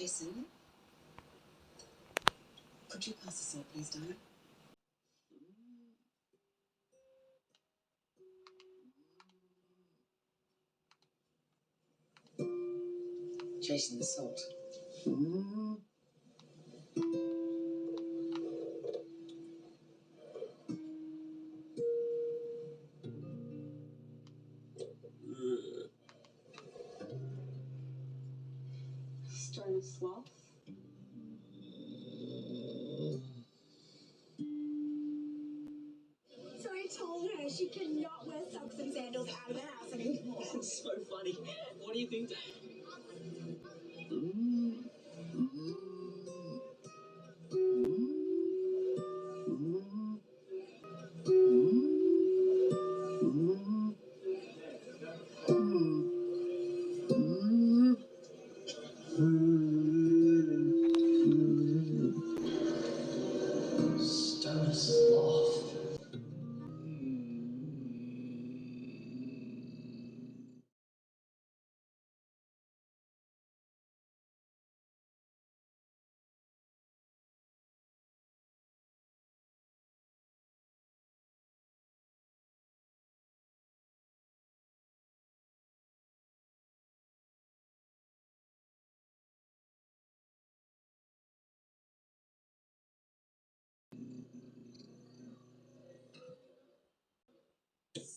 Jason, could you pass us out, please, darling? Jason, the salt. Starting with Sloth. So I told her she cannot wear socks and sandals out of the house anymore. It's so funny. What do you think? Stone Sloth.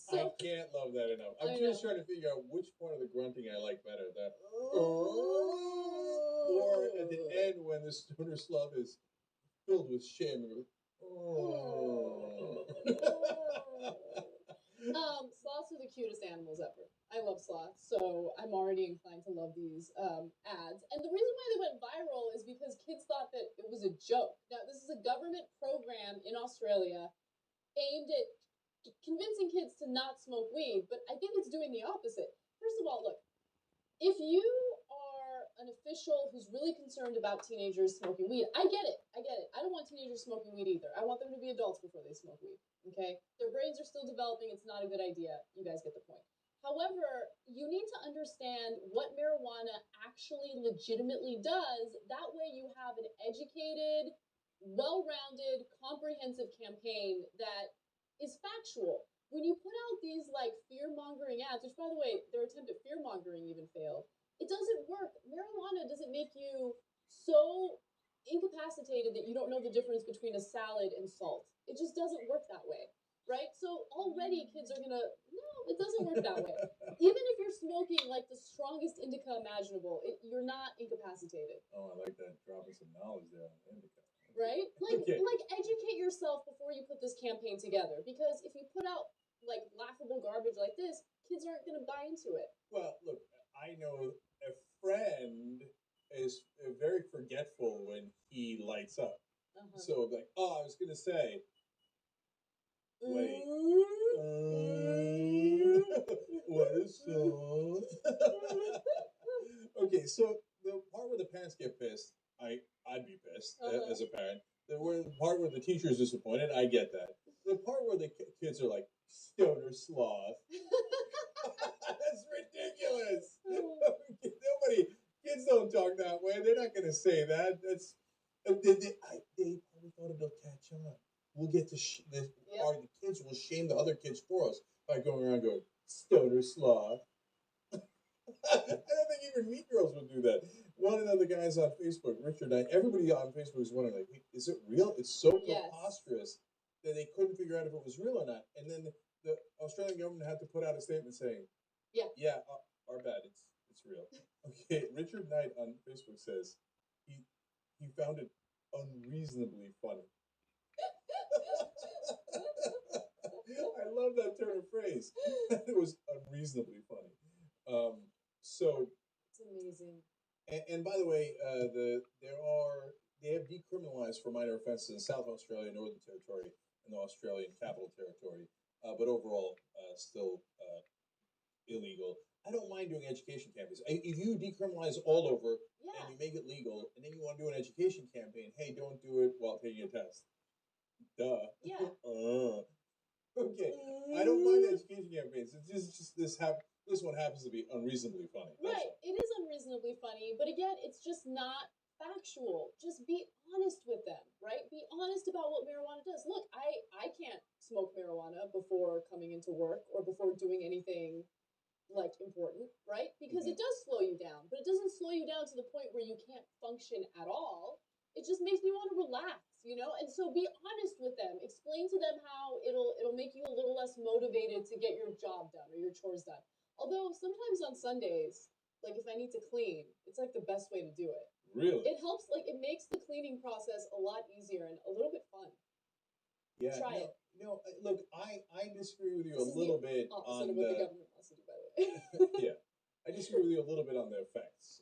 I can't love that enough. I'm just trying to figure out which point of the grunting I like better. That or at the end when the stoner sloth is filled with shame and goes, Sloths are the cutest animals ever. I love sloths, so I'm already inclined to love these ads. And the reason why they went viral is because kids thought that it was a joke. Now, this is a government program in Australia aimed at convincing kids to not smoke weed, but I think it's doing the opposite. First of all, look, if you are an official who's really concerned about teenagers smoking weed, I get it. I don't want teenagers smoking weed either. I want them to be adults before they smoke weed, okay? Their brains are still developing. It's not a good idea. You guys get the point. However, you need to understand what marijuana actually legitimately does. That way you have an educated, well-rounded, comprehensive campaign that is factual. When you put out these like fear-mongering ads, which by the way, their attempt at fear-mongering even failed, it doesn't work. Marijuana doesn't make you so incapacitated that you don't know the difference between a salad and salt. It just doesn't work that way, right? So already kids are gonna, no, it doesn't work that way. Even if you're smoking like the strongest indica imaginable, you're not incapacitated. oh, I like that, dropping some knowledge there on indica. Right? Like, Okay. like educate yourself before you put this campaign together. Because if you put out like laughable garbage like this, kids aren't going to buy into it. Well, look, I know a friend is very forgetful when he lights up. So like, oh, I was going to say, wait. What is so? Okay, so the part where the parents get pissed, I'd be pissed as a parent. The part where the teacher is disappointed, I get that. The part where the kids are like, stoner sloth. That's ridiculous. Kids don't talk that way. They're not going to say that. That's they probably thought it'll catch on. We'll get to the kids will shame the other kids for us by going around going stoner sloth. I don't think even meat girls would do that. One of the other guys on Facebook, Richard, everybody on Facebook is wondering, like, is it real? It's so preposterous that they couldn't figure out if it was real or not. And then the Australian government had to put out a statement saying, yeah, our bad, it's real. Okay, Richard Knight on Facebook says he found it unreasonably funny. I love that turn of phrase. It was unreasonably funny. So it's amazing. And by the way, they have decriminalized for minor offences in South Australia, Northern Territory, and the Australian Capital Territory, but overall still illegal. I don't mind doing education campaigns. If you decriminalize all over and you make it legal, and then you want to do an education campaign, hey, don't do it while taking a test. Duh. Yeah. Okay. I don't mind education campaigns. It's just this This one happens to be unreasonably funny. Right. It is unreasonably funny, but again, it's just not factual. Just be honest with them, right? Be honest about what marijuana does. Look, I can't smoke marijuana before coming into work or before doing anything like important, right? Because it does slow you down, but it doesn't slow you down to the point where you can't function at all. It just makes me want to relax, you know? And so be honest with them. Explain to them how it'll make you a little less motivated to get your job done or your chores done. Although sometimes on Sundays, like if I need to clean, it's like the best way to do it. Really? It helps, like it makes the cleaning process a lot easier and a little bit fun. Yeah. Try it. No, look, I disagree with you This a is little the bit opposite of on what the the government wants to do, by the way. yeah. I disagree with you a little bit on the effects.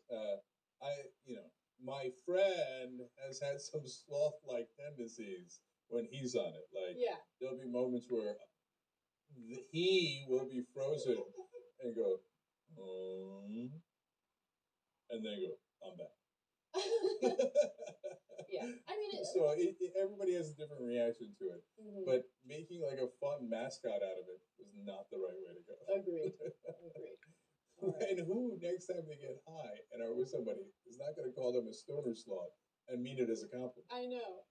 My friend has had some sloth-like tendencies when he's on it. Like, Yeah. there'll be moments where he will be frozen and go, and then go, I'm back. Yeah, I mean, so everybody has a different reaction to it, but making like a fun mascot out of it is not the right way to go. Agreed. Right. And who next time they get high and are with somebody is not going to call them a stoner sloth and mean it as a compliment. I know.